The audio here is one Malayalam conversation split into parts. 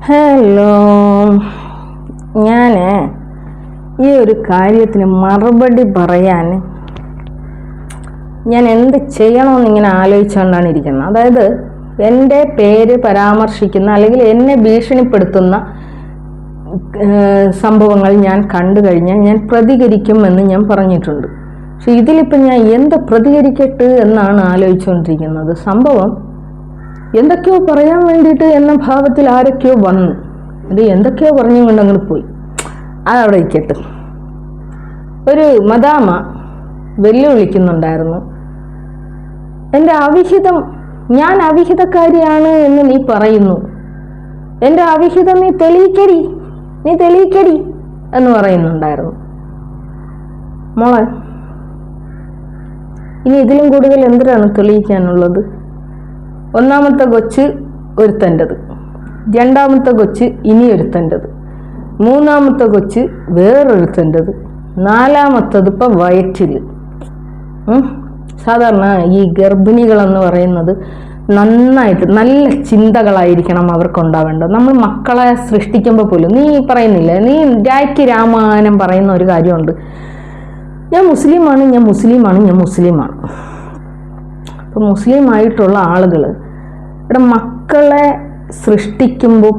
ഹലോ, ഞാൻ ഈ ഒരു കാര്യത്തിന് മറുപടി പറയാൻ ഞാൻ എന്ത് ചെയ്യണമെന്നിങ്ങനെ ആലോചിച്ചുകൊണ്ടാണ് ഇരിക്കുന്നത്. അതായത് എൻ്റെ പേര് പരാമർശിക്കുന്ന അല്ലെങ്കിൽ എന്നെ ഭീഷണിപ്പെടുത്തുന്ന സംഭവങ്ങൾ ഞാൻ കണ്ടു കഴിഞ്ഞാൽ ഞാൻ പ്രതികരിക്കുമെന്ന് ഞാൻ പറഞ്ഞിട്ടുണ്ട്. പക്ഷെ ഇതിലിപ്പം ഞാൻ എന്ത് പ്രതികരിക്കട്ടെ എന്നാണ് ആലോചിച്ചുകൊണ്ടിരിക്കുന്നത്. സംഭവം എന്തൊക്കെയോ പറയാൻ വേണ്ടിയിട്ട് എന്ന ഭാവത്തിൽ ആരൊക്കെയോ വന്നു, അത് എന്തൊക്കെയോ പറഞ്ഞു കൊണ്ട് അങ്ങോട്ട് പോയി. അതവിടെ ഇരിക്കട്ടെ. ഒരു മദാമ വെല്ലുവിളിക്കുന്നുണ്ടായിരുന്നു, എൻ്റെ അവിഹിതം, ഞാൻ അവിഹിതക്കാരിയാണ് എന്ന് നീ പറയുന്നു, എൻ്റെ അവിഹിതം നീ തെളിയിക്കടി എന്ന് പറയുന്നുണ്ടായിരുന്നു. മോളെ, ഇനി ഇതിലും കൂടുതൽ എന്തിനാണ് തെളിയിക്കാനുള്ളത്? ഒന്നാമത്തെ കൊച്ച് ഒരുത്തൻ്റെത്, രണ്ടാമത്തെ കൊച്ച് ഇനി ഒരുത്തൻ്റെത്, മൂന്നാമത്തെ കൊച്ച് വേറൊരുത്തൻ്റെത്, നാലാമത്തത് ഇപ്പം വയറ്റിൽ. സാധാരണ ഈ ഗർഭിണികളെന്ന് പറയുന്നത് നന്നായിട്ട് നല്ല ചിന്തകളായിരിക്കണം അവർക്കുണ്ടാവേണ്ടത്. നമ്മൾ മക്കളെ സൃഷ്ടിക്കുമ്പോൾ പോലും നീ പറയുന്നില്ല, നീ രായ്ക്ക് രാമായണം പറയുന്ന ഒരു കാര്യമുണ്ട്, ഞാൻ മുസ്ലിമാണ്. അപ്പോൾ മുസ്ലിം ആയിട്ടുള്ള ആളുകൾ ഇവിടെ മക്കളെ സൃഷ്ടിക്കുമ്പോൾ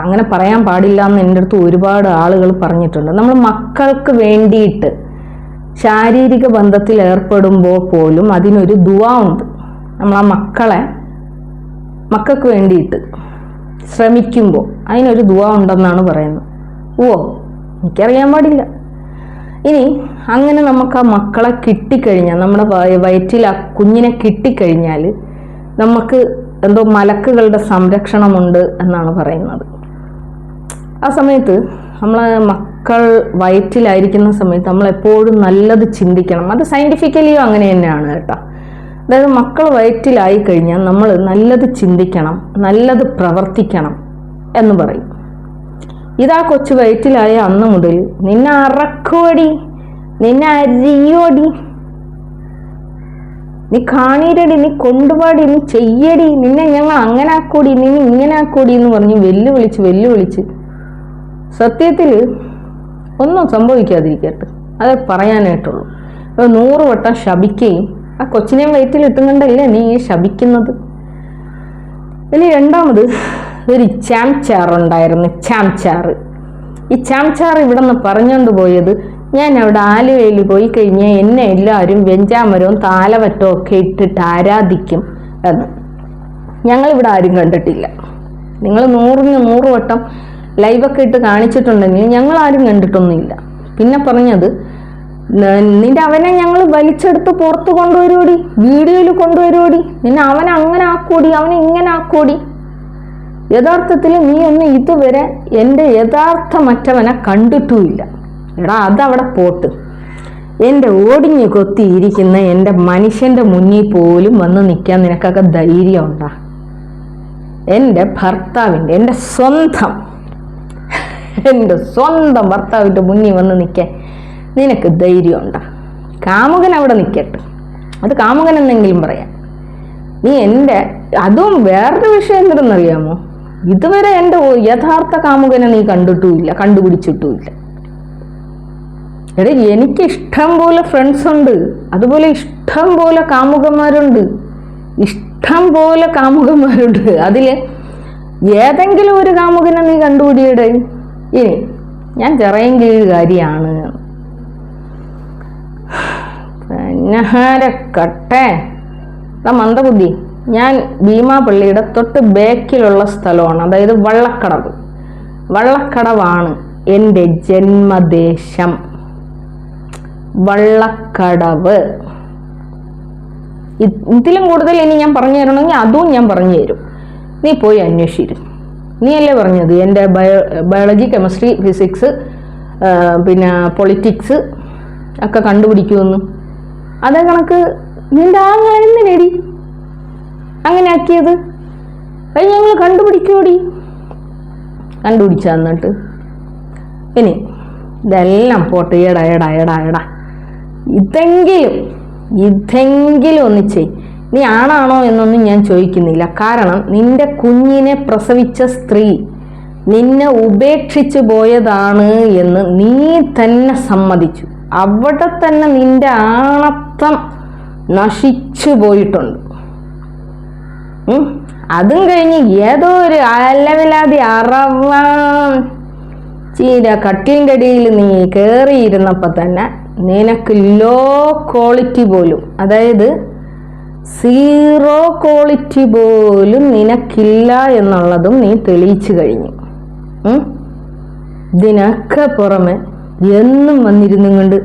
അങ്ങനെ പറയാൻ പാടില്ല എന്ന് എൻ്റെ അടുത്ത് ഒരുപാട് ആളുകൾ പറഞ്ഞിട്ടുണ്ട്. നമ്മൾ മക്കൾക്ക് വേണ്ടിയിട്ട് ശാരീരിക ബന്ധത്തിൽ ഏർപ്പെടുമ്പോൾ പോലും അതിനൊരു ദുആ ഉണ്ട്. നമ്മൾ ആ മക്കൾക്ക് വേണ്ടിയിട്ട് ശ്രമിക്കുമ്പോൾ അതിനൊരു ദുആ ഉണ്ടെന്നാണ് പറയുന്നത്. എനിക്കറിയാൻ പാടില്ല. ഇനി അങ്ങനെ നമുക്ക് ആ മക്കളെ കിട്ടിക്കഴിഞ്ഞാൽ, നമ്മുടെ വയറ്റിൽ ആ കുഞ്ഞിനെ കിട്ടിക്കഴിഞ്ഞാൽ നമുക്ക് എന്തോ മലക്കുകളുടെ സംരക്ഷണമുണ്ട് എന്നാണ് പറയുന്നത്. ആ സമയത്ത് മക്കൾ വയറ്റിലായിരിക്കുന്ന സമയത്ത് നമ്മളെപ്പോഴും നല്ലത് ചിന്തിക്കണം. അത് സയൻറ്റിഫിക്കലിയും അങ്ങനെ തന്നെയാണ് കേട്ടോ. അതായത് മക്കൾ വയറ്റിലായി കഴിഞ്ഞാൽ നമ്മൾ നല്ലത് ചിന്തിക്കണം, നല്ലത് പ്രവർത്തിക്കണം എന്ന് പറയും. ഇതാ കൊച്ചു വയറ്റിലായ അന്ന് മുതൽ നിന്നെ അറക്കുവടി, നിന്നെ അരിയോടി, നീ കാണീരടി, നീ കൊണ്ടുപാടി, നീ ചെയ്യടി, നിന്നെ ഞങ്ങൾ അങ്ങനെ ആക്കോടി, നിന്നെ ഇങ്ങനെ ആക്കോടി എന്ന് പറഞ്ഞ് വെല്ലുവിളിച്ച് സത്യത്തിൽ ഒന്നും സംഭവിക്കാതിരിക്കട്ടെ, അത് പറയാനായിട്ടുള്ളൂ. 100 വട്ടം ശപിക്കുകയും ആ കൊച്ചിനെ വയറ്റിലിട്ടുകൊണ്ടല്ലേ നീ ശപിക്കുന്നത്. ഇനി രണ്ടാമത് ഒരു ചാംചാറുണ്ടായിരുന്നു. ഈ ചാംചാർ ഇവിടെ നിന്ന് പറഞ്ഞുകൊണ്ട് പോയത്, ഞാൻ അവിടെ ആലുവയിൽ പോയി കഴിഞ്ഞാൽ എന്നെ എല്ലാവരും വെഞ്ചാമരവും താലവറ്റവും ഒക്കെ ഇട്ടിട്ട് ആരാധിക്കും എന്ന്. ഞങ്ങളിവിടെ ആരും കണ്ടിട്ടില്ല. നിങ്ങൾ 100 വട്ടം ലൈവൊക്കെ ഇട്ട് കാണിച്ചിട്ടുണ്ടെങ്കിൽ ഞങ്ങളാരും കണ്ടിട്ടൊന്നുമില്ല. പിന്നെ പറഞ്ഞത്, നിന്റെ അവനെ ഞങ്ങൾ വലിച്ചെടുത്ത് പുറത്ത് കൊണ്ടുവരുവോടി, വീഡിയോയിൽ കൊണ്ടുവരുവോടി, നിന്നെ അവനെ അങ്ങനെ ആക്കോടി, അവനെ ഇങ്ങനെ ആക്കോടി. യഥാർത്ഥത്തിൽ നീ ഒന്നും ഇതുവരെ എൻ്റെ യഥാർത്ഥ മറ്റവനെ കണ്ടിട്ടുമില്ല. എടാ, അതവിടെ പോട്ട്. എൻ്റെ ഓടിഞ്ഞു കൊത്തിയിരിക്കുന്ന എൻ്റെ മനുഷ്യൻ്റെ മുന്നിൽ പോലും വന്ന് നിൽക്കാൻ നിനക്കൊക്കെ ധൈര്യം ഉണ്ടാ? എൻ്റെ ഭർത്താവിൻ്റെ, എൻ്റെ സ്വന്തം ഭർത്താവിൻ്റെ മുന്നിൽ വന്ന് നിൽക്കാൻ നിനക്ക് ധൈര്യം ഉണ്ടാ? കാമുകൻ അവിടെ നിൽക്കട്ടെ, അത് കാമുകൻ എന്നെങ്കിലും പറയാം. നീ എൻ്റെ, അതും വേറൊരു വിഷയം എന്തെന്നറിയാമോ, ഇതുവരെ എൻ്റെ യഥാർത്ഥ കാമുകനെ നീ കണ്ടുപിടിച്ചിട്ടുമില്ല. എടാ, എനിക്ക് ഇഷ്ടം പോലെ ഫ്രണ്ട്സ് ഉണ്ട്, അതുപോലെ ഇഷ്ടം പോലെ കാമുകന്മാരുണ്ട്. അതിൽ ഏതെങ്കിലും ഒരു കാമുകനെ നീ കണ്ടുപിടിയുടെ. ഇനി ഞാൻ ചിറയൻകീഴുകാരിയാണ്, കട്ടെ മന്ദബുദ്ധി. ഞാൻ ഭീമാപള്ളിയുടെ തൊട്ട് ബേക്കിലുള്ള സ്ഥലമാണ്, അതായത് വള്ളക്കടവാണ് എൻ്റെ ജന്മദേശം. വള്ളക്കടവ്. ഇതിലും കൂടുതൽ ഇനി ഞാൻ പറഞ്ഞു തരണമെങ്കിൽ അതും ഞാൻ പറഞ്ഞു തരും. നീ പോയി അന്വേഷിച്ചിരും. നീയല്ലേ പറഞ്ഞത് എൻ്റെ ബയോളജി, കെമിസ്ട്രി, ഫിസിക്സ്, പിന്നെ പൊളിറ്റിക്സ് ഒക്കെ കണ്ടുപിടിക്കുമെന്ന്. അതേ കണക്ക് നിന്റെ ആങ്ങൾ എന്തിനേടി അങ്ങനെ ആക്കിയത്? അത് ഞങ്ങൾ കണ്ടുപിടിച്ച എന്നിട്ട്. ഇനി ഇതെല്ലാം പോട്ട്, എടാ ഇതെങ്കിലും ഒന്ന് ചെയ്. നീ ആണാണോ എന്നൊന്നും ഞാൻ ചോദിക്കുന്നില്ല. കാരണം നിന്റെ കുഞ്ഞിനെ പ്രസവിച്ച സ്ത്രീ നിന്നെ ഉപേക്ഷിച്ചു പോയതാണ് എന്ന് നീ തന്നെ സമ്മതിച്ചു. അവിടെ തന്നെ നിന്റെ ആണത്തം നശിച്ചു പോയിട്ടുണ്ട്. അതും കഴിഞ്ഞ് ഏതോ ഒരു അലവിലാതി ചീര കട്ടിലിൻ്റെ അടിയിൽ നീ കയറിയിരുന്നപ്പോൾ തന്നെ നിനക്ക് ലോ ക്വാളിറ്റി പോലും, അതായത് 0 ക്വാളിറ്റി പോലും നിനക്കില്ല എന്നുള്ളതും നീ തെളിയിച്ചു കഴിഞ്ഞു. ഇതിനൊക്കെ പുറമെ എന്നും വന്നിരുന്നും കൊണ്ട്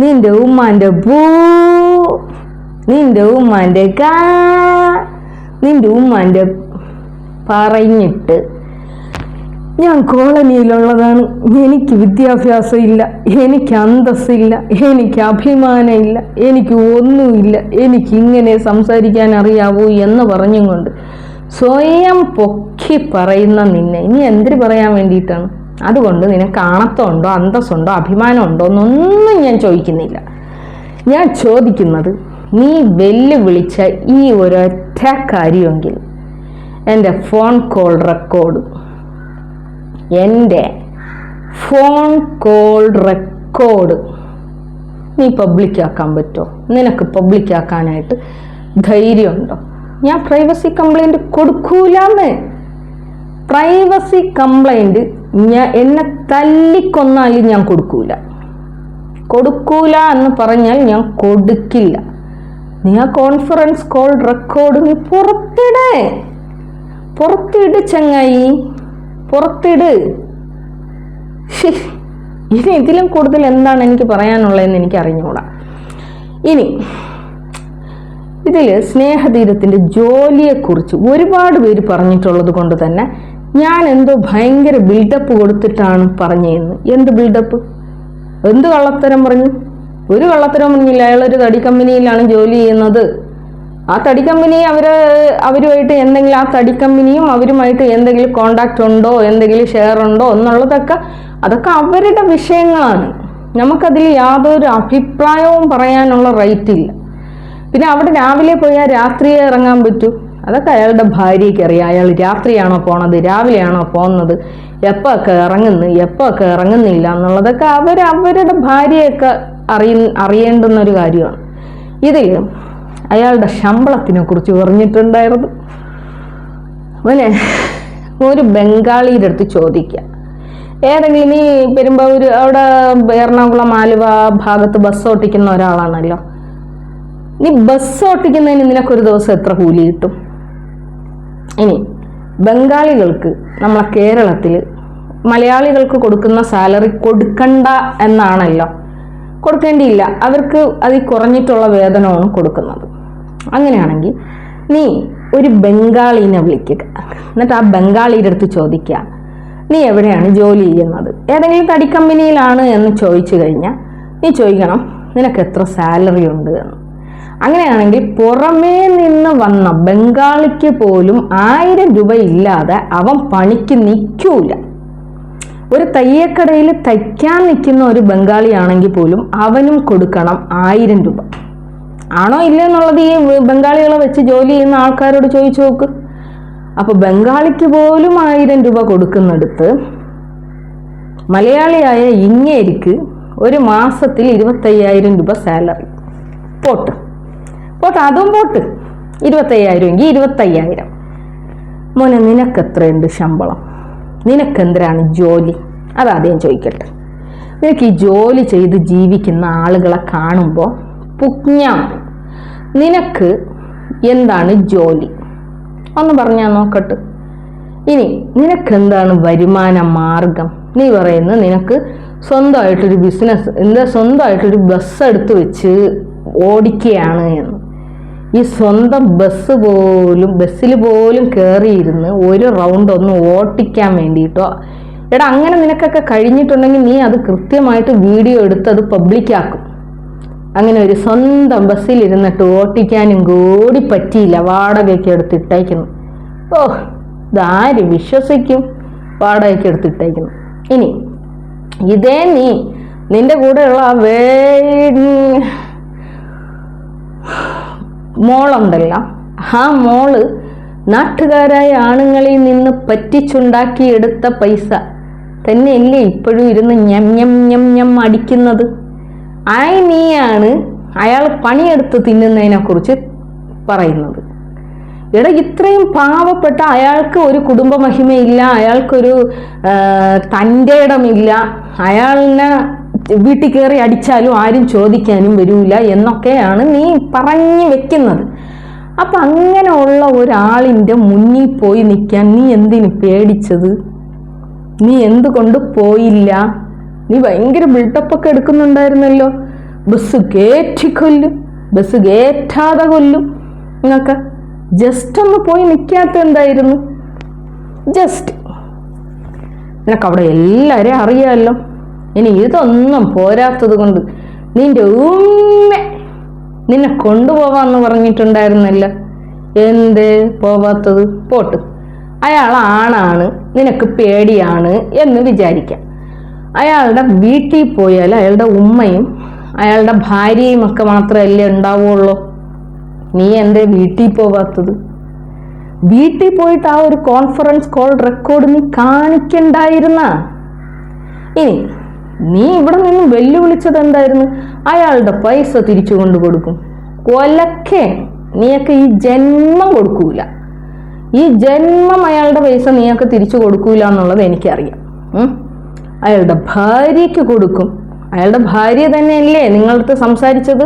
നിന്റെ ഉമ്മാൻ്റെ ബൂ, നിന്റെ ഉമ്മാൻ്റെ കാ, നിന്റെ ഉമ്മാൻ്റെ പറഞ്ഞിട്ട് ഞാൻ കോളനിയിലുള്ളതാണ്, എനിക്ക് വിദ്യാഭ്യാസം ഇല്ല, എനിക്ക് അന്തസ്സില്ല, എനിക്ക് അഭിമാനമില്ല, എനിക്ക് ഒന്നുമില്ല, എനിക്ക് ഇങ്ങനെ സംസാരിക്കാൻ അറിയാവൂ എന്ന് പറഞ്ഞും കൊണ്ട് സ്വയം പൊക്കി പറയുന്ന നിന്നെ ഇനി എന്തിനു പറയാൻ വേണ്ടിയിട്ടാണ്? അതുകൊണ്ട് നിനക്ക് ആണത്തമുണ്ടോ, അന്തസ്സുണ്ടോ, അഭിമാനമുണ്ടോ എന്നൊന്നും ഞാൻ ചോദിക്കുന്നില്ല. ഞാൻ ചോദിക്കുന്നത്, നീ വെല്ലുവിളിച്ച ഈ ഒരൊറ്റ കാര്യമെങ്കിൽ എൻ്റെ ഫോൺ കോൾ റെക്കോർഡ്, എൻ്റെ ഫോൺ കോൾ റെക്കോർഡ് നീ പബ്ലിക്കാക്കാൻ പറ്റുമോ? നിനക്ക് പബ്ലിക്കാക്കാനായിട്ട് ധൈര്യമുണ്ടോ? ഞാൻ പ്രൈവസി കംപ്ലൈൻറ്റ് കൊടുക്കൂലെന്ന്. പ്രൈവസി കംപ്ലൈൻറ്റ് എന്നെ തല്ലിക്കൊന്നാലും ഞാൻ കൊടുക്കൂല എന്ന് പറഞ്ഞാൽ ഞാൻ കൊടുക്കില്ല. നീ ആ കോൺഫറൻസ് കോൾ റെക്കോർഡ് നീ പുറത്തിട് ചങ്ങായി, പുറത്തിട്. ഇനി ഇതിലും കൂടുതൽ എന്താണ് എനിക്ക് പറയാനുള്ളതെന്ന് എനിക്ക് അറിഞ്ഞുകൂടാ. ഇനി ഇതിൽ സ്നേഹതീരത്തിൻ്റെ ജോലിയെക്കുറിച്ച് ഒരുപാട് പേര് പറഞ്ഞിട്ടുള്ളത് കൊണ്ട് തന്നെ ഞാൻ എന്തോ ഭയങ്കര ബിൽഡപ്പ് കൊടുത്തിട്ടാണ് പറഞ്ഞതെന്ന്. എന്ത് ബിൽഡപ്പ്? എന്ത് കള്ളത്തരം പറഞ്ഞു? ഒരു കള്ളത്തരം പറഞ്ഞില്ല. അയാളൊരു തടി കമ്പനിയിലാണ് ജോലി ചെയ്യുന്നത്. ആ തടി കമ്പനി അവരുമായിട്ട് എന്തെങ്കിലും, ആ തടി കമ്പനിയും അവരുമായിട്ട് എന്തെങ്കിലും കോണ്ടാക്റ്റ് ഉണ്ടോ, എന്തെങ്കിലും ഷെയർ ഉണ്ടോ എന്നുള്ളതൊക്കെ അതൊക്കെ അവരുടെ വിഷയങ്ങളാണ്. നമുക്കതിൽ യാതൊരു അഭിപ്രായവും പറയാനുള്ള റൈറ്റ് ഇല്ല. പിന്നെ അവിടെ രാവിലെ പോയാൽ രാത്രിയെ ഇറങ്ങാൻ പറ്റൂ? അതൊക്കെ അയാളുടെ ഭാര്യയ്ക്ക് അറിയാം. അയാൾ രാത്രിയാണോ പോണത്, രാവിലെയാണോ പോകുന്നത്, എപ്പോഴൊക്കെ ഇറങ്ങുന്നു, എപ്പോഴൊക്കെ ഇറങ്ങുന്നില്ല എന്നുള്ളതൊക്കെ അവരുടെ ഭാര്യയൊക്കെ അറിയേണ്ടുന്ന ഒരു കാര്യമാണ്. ഇതിൽ അയാളുടെ ശമ്പളത്തിനെ കുറിച്ച് പറഞ്ഞിട്ടുണ്ടായിരുന്നു. മോനെ, ഒരു ബംഗാളിയുടെ അടുത്ത് ചോദിക്കുക, ഏതെങ്കിലും നീ പെരുമ്പാവൂർ അവിടെ എറണാകുളം ആലുവ ഭാഗത്ത് ബസ് ഓട്ടിക്കുന്ന ഒരാളാണല്ലോ, നീ ബസ് ഓട്ടിക്കുന്നതിന് നിനക്കൊരു ദിവസം എത്ര കൂലി കിട്ടും? ഇനി ബംഗാളികൾക്ക് നമ്മളെ കേരളത്തിൽ മലയാളികൾക്ക് കൊടുക്കുന്ന സാലറി കൊടുക്കണ്ട എന്നാണല്ലോ, കൊടുക്കേണ്ടിയില്ല, അവർക്ക് അതിൽ കുറഞ്ഞിട്ടുള്ള വേതനമാണ് കൊടുക്കുന്നത്. അങ്ങനെയാണെങ്കിൽ നീ ഒരു ബംഗാളിനെ വിളിക്കുക, എന്നിട്ട് ആ ബംഗാളിയുടെ അടുത്ത് ചോദിക്കുക, നീ എവിടെയാണ് ജോലി ചെയ്യുന്നത്, ഏതെങ്കിലും തടി കമ്പനിയിലാണ് എന്ന് ചോദിച്ചു കഴിഞ്ഞാൽ നീ ചോദിക്കണം നിനക്ക് എത്ര സാലറി ഉണ്ട് എന്ന്. അങ്ങനെയാണെങ്കിൽ പുറമേ നിന്ന് വന്ന ബംഗാളിക്ക് പോലും 1000 രൂപ ഇല്ലാതെ അവൻ പണിക്ക് നിൽക്കൂല. ഒരു തയ്യക്കടയിൽ തയ്ക്കാൻ നിൽക്കുന്ന ഒരു ബംഗാളിയാണെങ്കിൽ പോലും അവനും കൊടുക്കണം 1000 രൂപ. ആണോ ഇല്ല എന്നുള്ളത് ഈ ബംഗാളികളെ വെച്ച് ജോലി ചെയ്യുന്ന ആൾക്കാരോട് ചോദിച്ചു നോക്ക്. അപ്പോൾ ബംഗാളിക്ക് പോലും 1000 രൂപ കൊടുക്കുന്നിടത്ത് മലയാളിയായ ഇങ്ങേരിക്ക് ഒരു മാസത്തിൽ 25,000 രൂപ സാലറി. പോട്ട് അതും പോട്ട്, 25,000 എങ്കിൽ 25,000. മോനെ, നിനക്കെത്രയുണ്ട് ശമ്പളം? നിനക്കെന്തരാണ് ജോലി? അതാദ്യം ചോദിക്കട്ടെ. നിനക്ക് ഈ ജോലി ചെയ്ത് ജീവിക്കുന്ന ആളുകളെ കാണുമ്പോൾ പുജ്ഞാം, നിനക്ക് എന്താണ് ജോലി ഒന്ന് പറഞ്ഞാൽ നോക്കട്ടെ. ഇനി നിനക്കെന്താണ് വരുമാന മാർഗം? നീ പറയുന്നത് നിനക്ക് സ്വന്തമായിട്ടൊരു ബിസിനസ്, സ്വന്തമായിട്ടൊരു ബസ് എടുത്ത് വെച്ച് ഓടിക്കുകയാണ് എന്ന്. ഈ സ്വന്തം ബസ്സിൽ പോലും കയറിയിരുന്ന് ഒരു റൗണ്ട് ഒന്ന് ഓട്ടിക്കാൻ വേണ്ടിയിട്ടോ, എടാ അങ്ങനെ നിനക്കൊക്കെ കഴിഞ്ഞിട്ടുണ്ടെങ്കിൽ നീ അത് കൃത്യമായിട്ട് വീഡിയോ എടുത്ത് അത് പബ്ലിക്കാക്കും. അങ്ങനെ ഒരു സ്വന്തം ബസ്സിലിരുന്നിട്ട് ഓട്ടിക്കാനും കൂടി പറ്റിയില്ല, വാടകയ്ക്ക് എടുത്തിട്ടേക്കുന്നു. ഓ, ഇതാര് വിശ്വസിക്കും? വാടകയ്ക്ക് എടുത്തിട്ടേക്കുന്നു. ഇനി ഇതേ നിന്റെ കൂടെയുള്ള മോളുണ്ടല്ലോ, ആ മോള് നാട്ടുകാരായ ആണുങ്ങളിൽ നിന്ന് പറ്റിച്ചുണ്ടാക്കിയെടുത്ത പൈസ തന്നെയല്ലേ ഇപ്പോഴും ഇരുന്ന് ഞം ഞം ഞം ഞം അടിക്കുന്നത്? നീയാണ് അയാൾ പണിയെടുത്ത് തിന്നുന്നതിനെ കുറിച്ച് പറയുന്നത്. ഇത്രയും പാവപ്പെട്ട അയാൾക്ക് ഒരു കുടുംബ മഹിമയില്ല, അയാൾക്കൊരു തൻ്റെ ഇടമില്ല, അയാളിനെ വീട്ടിൽ കയറി അടിച്ചാലും ആരും ചോദിക്കാനും വരില്ല എന്നൊക്കെയാണ് നീ പറഞ്ഞു വെക്കുന്നത്. അപ്പം അങ്ങനെയുള്ള ഒരാളിൻ്റെ മുന്നിൽ പോയി നിൽക്കാൻ നീ എന്തിന് പേടിച്ചത്? നീ എന്തുകൊണ്ട് പോയില്ല? നീ ഭയങ്കര ബിൽഡപ്പൊക്കെ എടുക്കുന്നുണ്ടായിരുന്നല്ലോ. ബസ് കയറ്റിക്കൊല്ലും, ബസ് കയറ്റാതെ കൊല്ലും എന്നൊക്കെ. ജസ്റ്റ് ഒന്ന് പോയി നിൽക്കാത്ത എന്തായിരുന്നു? ജസ്റ്റ് നിനക്കവിടെ എല്ലാവരെയും അറിയാമല്ലോ. ഇനി ഇതൊന്നും പോരാത്തത് കൊണ്ട് നിന്റെ നിന്നെ കൊണ്ടുപോവാന്ന് പറഞ്ഞിട്ടുണ്ടായിരുന്നല്ലോ. എന്ത് പോവാത്തത്? പോട്ട്, അയാൾ ആണാണ്, നിനക്ക് പേടിയാണ് എന്ന് വിചാരിക്കാം. അയാളുടെ വീട്ടിൽ പോയാൽ അയാളുടെ ഉമ്മയും അയാളുടെ ഭാര്യയും ഒക്കെ മാത്രമല്ലേ ഉണ്ടാവുള്ളൂ. നീ എന്തേ വീട്ടിൽ പോവാത്തത്? വീട്ടിൽ പോയിട്ട് ആ ഒരു കോൺഫറൻസ് കോൾ റെക്കോർഡ് നീ കാണിക്കണ്ടായിരുന്ന? ഇനി നീ ഇവിടെ നിന്ന് വെല്ലുവിളിച്ചത് എന്തായിരുന്നു? അയാളുടെ പൈസ തിരിച്ചു കൊണ്ടു കൊടുക്കും. കൊലക്കെ നീയൊക്കെ ഈ ജന്മം കൊടുക്കൂല. ഈ ജന്മം അയാളുടെ പൈസ നീയൊക്കെ തിരിച്ചു കൊടുക്കൂല എന്നുള്ളത് എനിക്കറിയാം. അയാളുടെ ഭാര്യയ്ക്ക് കൊടുക്കും. അയാളുടെ ഭാര്യ തന്നെയല്ലേ നിങ്ങളടുത്ത് സംസാരിച്ചത്?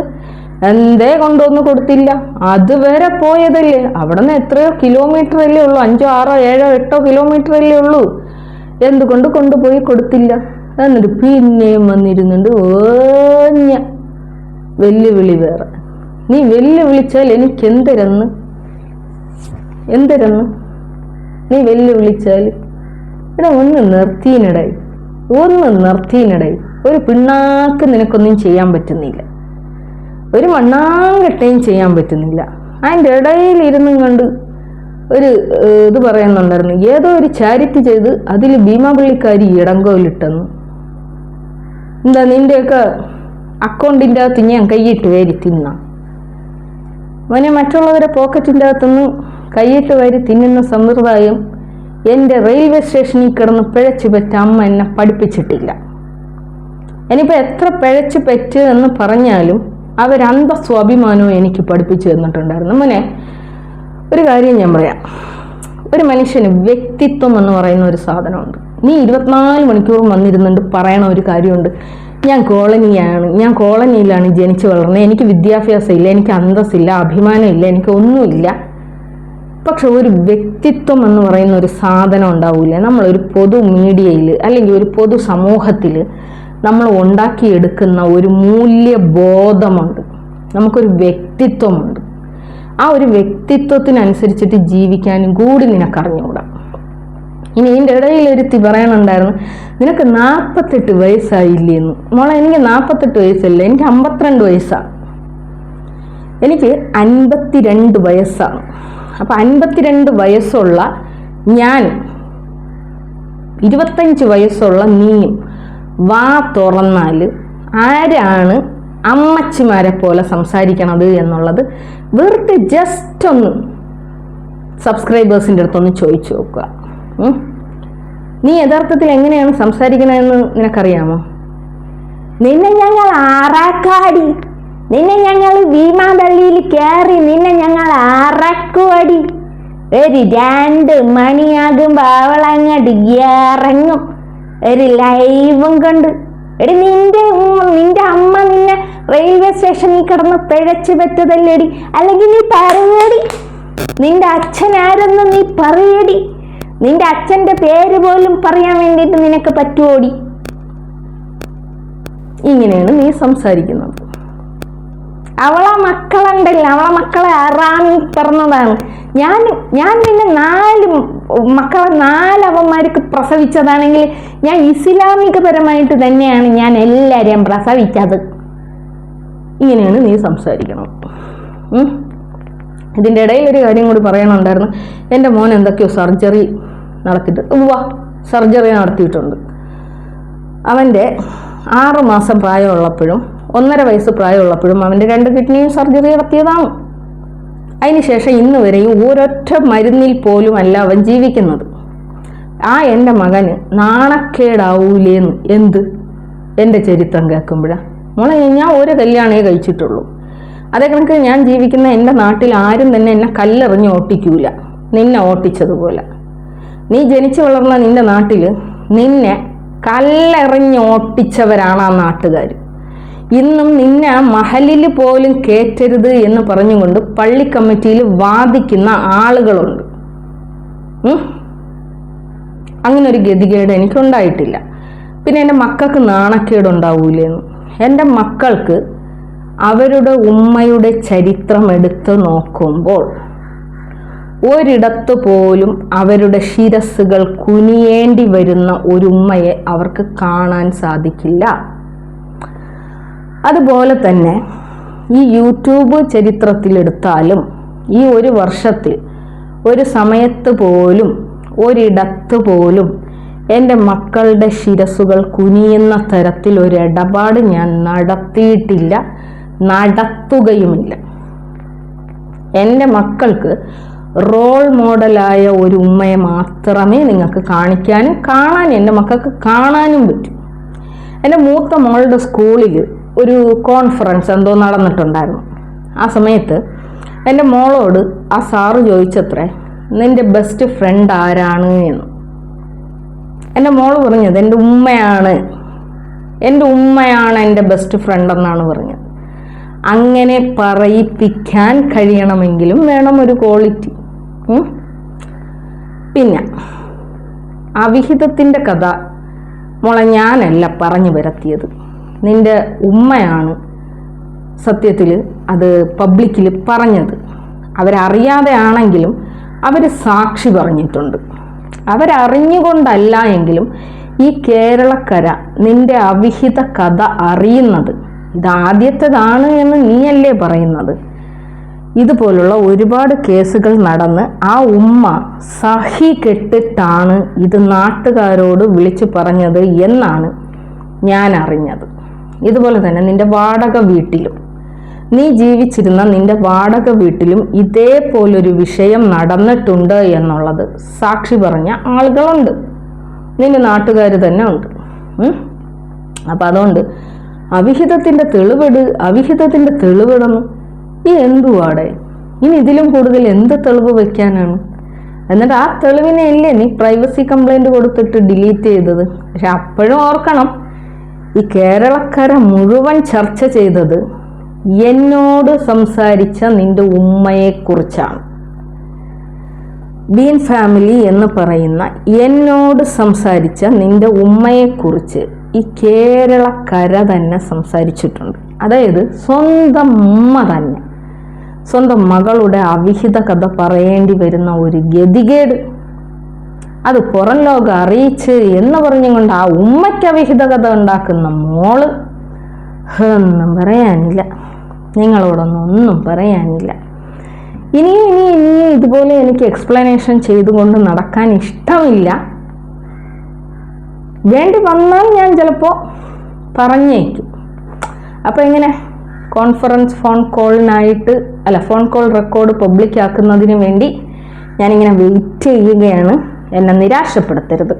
എന്തേ കൊണ്ടുവന്ന് കൊടുത്തില്ല? അതുവരെ പോയതല്ലേ? അവിടെ നിന്ന് എത്രയോ കിലോമീറ്റർ അല്ലേ ഉള്ളൂ, 5, 6, 7, 8 കിലോമീറ്റർ അല്ലേ ഉള്ളൂ. എന്തുകൊണ്ട് കൊണ്ടുപോയി കൊടുത്തില്ല? എന്നിട്ട് പിന്നെയും വന്നിരുന്നുണ്ട് ഓഞ്ഞ വെല്ലുവിളി. വേറെ നീ വെല്ലുവിളിച്ചാൽ എനിക്ക് എന്തരന്ന് നീ വെല്ലുവിളിച്ചാൽ ഇവിടെ ഒന്ന് നിർത്തിയിനിടയിൽ ഒരു പിണ്ണാക്ക് നിനക്കൊന്നും ചെയ്യാൻ പറ്റുന്നില്ല, ഒരു മണ്ണാങ്കട്ടയും ചെയ്യാൻ പറ്റുന്നില്ല. അതിൻ്റെ ഇടയിൽ ഇരുന്നും കണ്ട് ഒരു ഇത് പറയുന്നുണ്ടായിരുന്നു, ഏതോ ഒരു ചാരിറ്റി ചെയ്ത് അതിൽ ഭീമാപള്ളിക്കാരി ഇടങ്കോലിട്ടെന്ന്. എന്താ നിൻ്റെയൊക്കെ അക്കൗണ്ടിൻ്റെ അകത്ത് ഞാൻ കൈയിട്ട് വാരി തിന്നാം മോനെ? മറ്റുള്ളവരെ പോക്കറ്റിൻ്റെ അകത്തുനിന്ന് കൈയിട്ട് വാരി തിന്നുന്ന സമ്പ്രദായം എൻ്റെ റെയിൽവേ സ്റ്റേഷനിൽ കിടന്ന് പിഴച്ചു പറ്റ അമ്മ എന്നെ പഠിപ്പിച്ചിട്ടില്ല. ഇനിയിപ്പോൾ എത്ര പിഴച്ചു പറ്റ് എന്ന് പറഞ്ഞാലും അവരന്തസ്വാഭിമാനവും എനിക്ക് പഠിപ്പിച്ചു തന്നിട്ടുണ്ടായിരുന്നു. മോനെ, ഒരു കാര്യം ഞാൻ പറയാം. ഒരു മനുഷ്യന് വ്യക്തിത്വം എന്ന് പറയുന്ന ഒരു സാധനമുണ്ട്. നീ 24 മണിക്കൂറും വന്നിരുന്നുണ്ട് പറയണ ഒരു കാര്യമുണ്ട്, ഞാൻ കോളനിയിലാണ് ജനിച്ചു വളർന്നത്, എനിക്ക് വിദ്യാഭ്യാസം ഇല്ല, എനിക്ക് അന്തസ്സില്ല, അഭിമാനമില്ല, എനിക്ക് ഒന്നുമില്ല. പക്ഷെ ഒരു വ്യക്തിത്വം എന്ന് പറയുന്ന ഒരു സാധനം ഉണ്ടാവില്ല. നമ്മളൊരു പൊതു മീഡിയയിൽ അല്ലെങ്കിൽ ഒരു പൊതു സമൂഹത്തിൽ നമ്മൾ ഉണ്ടാക്കിയെടുക്കുന്ന ഒരു മൂല്യബോധമുണ്ട്, നമുക്കൊരു വ്യക്തിത്വമുണ്ട്. ആ ഒരു വ്യക്തിത്വത്തിനനുസരിച്ചിട്ട് ജീവിക്കാനും കൂടി നിനക്കറിഞ്ഞുകൂടാ. ഇനി ഇതിൻ്റെ ഇടയിലൊരുത്തി പറയണുണ്ടായിരുന്നു, നിനക്ക് 48 വയസ്സായില്ലേന്ന്. മോളെ, എനിക്ക് 48 വയസ്സല്ല, എനിക്ക് 52 വയസ്സാണ്. എനിക്ക് 52 വയസ്സാണ്. അപ്പം 52 വയസ്സുള്ള ഞാൻ 25 വയസ്സുള്ള നീയും വാ തുറന്നാൽ ആരാണ് അമ്മച്ചിമാരെ പോലെ സംസാരിക്കണത് എന്നുള്ളത് വെറുതെ ജസ്റ്റ് ഒന്ന് സബ്സ്ക്രൈബേഴ്സിൻ്റെ അടുത്തൊന്ന് ചോദിച്ചു നോക്കുക. നീ യഥാർത്ഥത്തിൽ എങ്ങനെയാണ് സംസാരിക്കണതെന്ന് നിനക്കറിയാമോ? നിന്നെ ഞങ്ങൾ ആറാക്കാടി, നിന്നെ ഞങ്ങൾ ഭീമാപള്ളിയിൽ കയറി നിന്നെ ഞങ്ങൾ ആറക്കുവടി. ഒരു 2 മണിയാകുമ്പോൾ അവളങ്ങോട്ട് ഇറങ്ങും ഒരു ലൈവും കൊണ്ട്. എടി, നിന്റെ അമ്മ നിന്നെ റെയിൽവേ സ്റ്റേഷനിൽ കിടന്ന് പിഴച്ചു പറ്റതല്ലേടി? അല്ലെങ്കിൽ നീ പറയടി, നിന്റെ അച്ഛനാരെന്ന് നീ പറയടി. നിന്റെ അച്ഛൻ്റെ പേര് പോലും പറയാൻ വേണ്ടിയിട്ട് നിനക്ക് പറ്റുമോടി? ഇങ്ങനെയാണ് നീ സംസാരിക്കുന്നത്. അവളെ മക്കളുണ്ടല്ലോ, അവളെ മക്കളെ അറാമി പിറന്നതാണ്. ഞാൻ നിന്നെ 4 മക്കളെ 4 അവന്മാർക്ക് പ്രസവിച്ചതാണെങ്കിൽ ഞാൻ ഇസ്ലാമികപരമായിട്ട് തന്നെയാണ് ഞാൻ എല്ലാവരെയും പ്രസവിച്ചത്. ഇങ്ങനെയാണ് നീ സംസാരിക്കണം. ഇതിൻ്റെ ഇടയിൽ ഒരു കാര്യം കൂടി പറയണുണ്ടായിരുന്നു. എൻ്റെ മോൻ എന്തൊക്കെയോ സർജറി നടത്തിയിട്ടുണ്ട്. അവൻ്റെ 6 മാസം പ്രായമുള്ളപ്പോഴും 1.5 വയസ്സ് പ്രായമുള്ളപ്പോഴും അവൻ്റെ 2 കിഡ്നിയും സർജറി നടത്തിയതാണ്. അതിനുശേഷം ഇന്ന് വരെയും ഒരൊറ്റ മരുന്നിൽ പോലും അല്ല അവൻ ജീവിക്കുന്നത്. എൻ്റെ മകന് നാണക്കേടാവൂലേന്ന് എന്ത് എൻ്റെ ചരിത്രം കേൾക്കുമ്പോഴാണ്. മോളെ, ഞാൻ ഒരു കല്യാണമേ കഴിച്ചിട്ടുള്ളൂ. അതേ കണക്ക് ഞാൻ ജീവിക്കുന്ന എൻ്റെ നാട്ടിൽ ആരും തന്നെ എന്നെ കല്ലെറിഞ്ഞ് ഓട്ടിക്കൂല, നിന്നെ ഓട്ടിച്ചതുപോലെ. നീ ജനിച്ചു വളർന്ന നിൻ്റെ നാട്ടിൽ നിന്നെ കല്ലെറിഞ്ഞ് ഓട്ടിച്ചവരാണ് ആ നാട്ടുകാർ. ഇന്നും നിന്നെ ആ മഹലിൽ പോലും കയറ്റരുത് എന്ന് പറഞ്ഞുകൊണ്ട് പള്ളി കമ്മിറ്റിയിൽ വാദിക്കുന്ന ആളുകളുണ്ട്. അങ്ങനെ ഒരു ഗതികേട് എനിക്കുണ്ടായിട്ടില്ല. പിന്നെ എൻ്റെ മക്കൾക്ക് നാണക്കേടുണ്ടാവൂലേന്ന്. എൻ്റെ മക്കൾക്ക് അവരുടെ ഉമ്മയുടെ ചരിത്രം എടുത്ത് നോക്കുമ്പോൾ ഒരിടത്ത് പോലും അവരുടെ ശിരസ്സുകൾ കുനിയേണ്ടി വരുന്ന ഒരു ഉമ്മയെ അവർക്ക് കാണാൻ സാധിക്കില്ല. അതുപോലെ തന്നെ ഈ യൂട്യൂബ് ചരിത്രത്തിലെടുത്താലും ഈ ഒരു വർഷത്തിൽ ഒരു സമയത്ത് പോലും ഒരിടത്ത് പോലും എൻ്റെ മക്കളുടെ ശിരസ്സുകൾ കുനിയുന്ന തരത്തിൽ ഒരു ഇടപാട് ഞാൻ നടത്തിയിട്ടില്ല, നടത്തുകയുമില്ല. എൻ്റെ മക്കൾക്ക് റോൾ മോഡലായ ഒരു ഉമ്മയെ മാത്രമേ നിങ്ങൾക്ക് കാണിക്കാനും കാണാനും എൻ്റെ മക്കൾക്ക് കാണാനും പറ്റും. എൻ്റെ മൂത്ത മോളുടെ സ്കൂളിൽ ഒരു കോൺഫറൻസ് എന്തോ നടന്നിട്ടുണ്ടായിരുന്നു. ആ സമയത്ത് എൻ്റെ മോളോട് ആ സാറ് ചോദിച്ചത്രേ, നിൻ്റെ ബെസ്റ്റ് ഫ്രണ്ട് ആരാണ് എന്ന്. എൻ്റെ മോള് പറഞ്ഞത് എൻ്റെ ഉമ്മയാണ് എൻ്റെ ബെസ്റ്റ് ഫ്രണ്ട് എന്നാണ് പറഞ്ഞത്. അങ്ങനെ പറയിപ്പിക്കാൻ കഴിയണമെങ്കിലും വേണം ഒരു ക്വാളിറ്റി. പിന്നെ അവിഹിതത്തിൻ്റെ കഥ മോളെ ഞാനല്ല പറഞ്ഞു വരത്തിയത്, നിൻ്റെ ഉമ്മയാണ് സത്യത്തിൽ അത് പബ്ലിക്കിൽ പറഞ്ഞത്. അവരറിയാതെ ആണെങ്കിലും അവർ സാക്ഷി പറഞ്ഞിട്ടുണ്ട്. അവരറിഞ്ഞുകൊണ്ടല്ല എങ്കിലും ഈ കേരളക്കര നിൻ്റെ അവിഹിത കഥ അറിയുന്നത് ഇതാദ്യത്തേതാണ് എന്ന് നീയല്ലേ പറയുന്നത്. ഇതുപോലുള്ള ഒരുപാട് കേസുകൾ നടന്ന് ആ ഉമ്മ സഹി കെട്ടിട്ടാണ് ഇത് നാട്ടുകാരോട് വിളിച്ചു പറഞ്ഞത് എന്നാണ് ഞാൻ അറിഞ്ഞത്. ഇതുപോലെ തന്നെ നിൻ്റെ വാടക വീട്ടിലും നീ ജീവിച്ചിരുന്ന നിൻ്റെ വാടക വീട്ടിലും ഇതേപോലൊരു വിഷയം നടന്നിട്ടുണ്ട് എന്നുള്ളത് സാക്ഷി പറഞ്ഞ ആളുകളുണ്ട്, നിന്റെ നാട്ടുകാർ തന്നെ ഉണ്ട്. അപ്പം അതുകൊണ്ട് അവിഹിതത്തിൻ്റെ തെളിവിടുന്നു ഈ എന്തുവാടെ? ഇനി ഇതിലും കൂടുതൽ എന്ത് തെളിവ് വയ്ക്കാനാണ്? എന്നിട്ട് ആ തെളിവിനെ അല്ലേ നീ പ്രൈവസി കംപ്ലൈൻറ്റ് കൊടുത്തിട്ട് ഡിലീറ്റ് ചെയ്തത്. പക്ഷെ അപ്പോഴും ഓർക്കണം, ഈ കേരളക്കര മുഴുവൻ ചർച്ച ചെയ്തത് എന്നോട് സംസാരിച്ച നിന്റെ ഉമ്മയെക്കുറിച്ചാണ്. ബീൻ ഫാമിലി എന്ന് പറയുന്ന എന്നോട് സംസാരിച്ച നിന്റെ ഉമ്മയെക്കുറിച്ച് ഈ കേരളക്കര തന്നെ സംസാരിച്ചിട്ടുണ്ട്. അതായത് സ്വന്തം ഉമ്മ തന്നെ സ്വന്തം മകളുടെ അവിഹിത കഥ പറയേണ്ടി വരുന്ന ഒരു ഗതികേട്, അത് പുറം ലോകം അറിയിച്ച് എന്ന് പറഞ്ഞുകൊണ്ട് ആ ഉമ്മയ്ക്ക് അവിഹിത കഥ ഉണ്ടാക്കുന്ന മോള്, ഒന്നും പറയാനില്ല, നിങ്ങളോടൊന്നും പറയാനില്ല. ഇനിയും ഇതുപോലെ എനിക്ക് എക്സ്പ്ലനേഷൻ ചെയ്തുകൊണ്ട് നടക്കാൻ ഇഷ്ടമില്ല. വേണ്ടി വന്നാൽ ഞാൻ ചിലപ്പോൾ പറഞ്ഞേക്കും. അപ്പോൾ എങ്ങനെ ഫോൺ കോൾ റെക്കോർഡ് പബ്ലിക് ആക്കുന്നതിന് വേണ്ടി ഞാനിങ്ങനെ വെയിറ്റ് ചെയ്യുകയാണ്. എന്നെ നിരാശപ്പെടുത്തരുത്.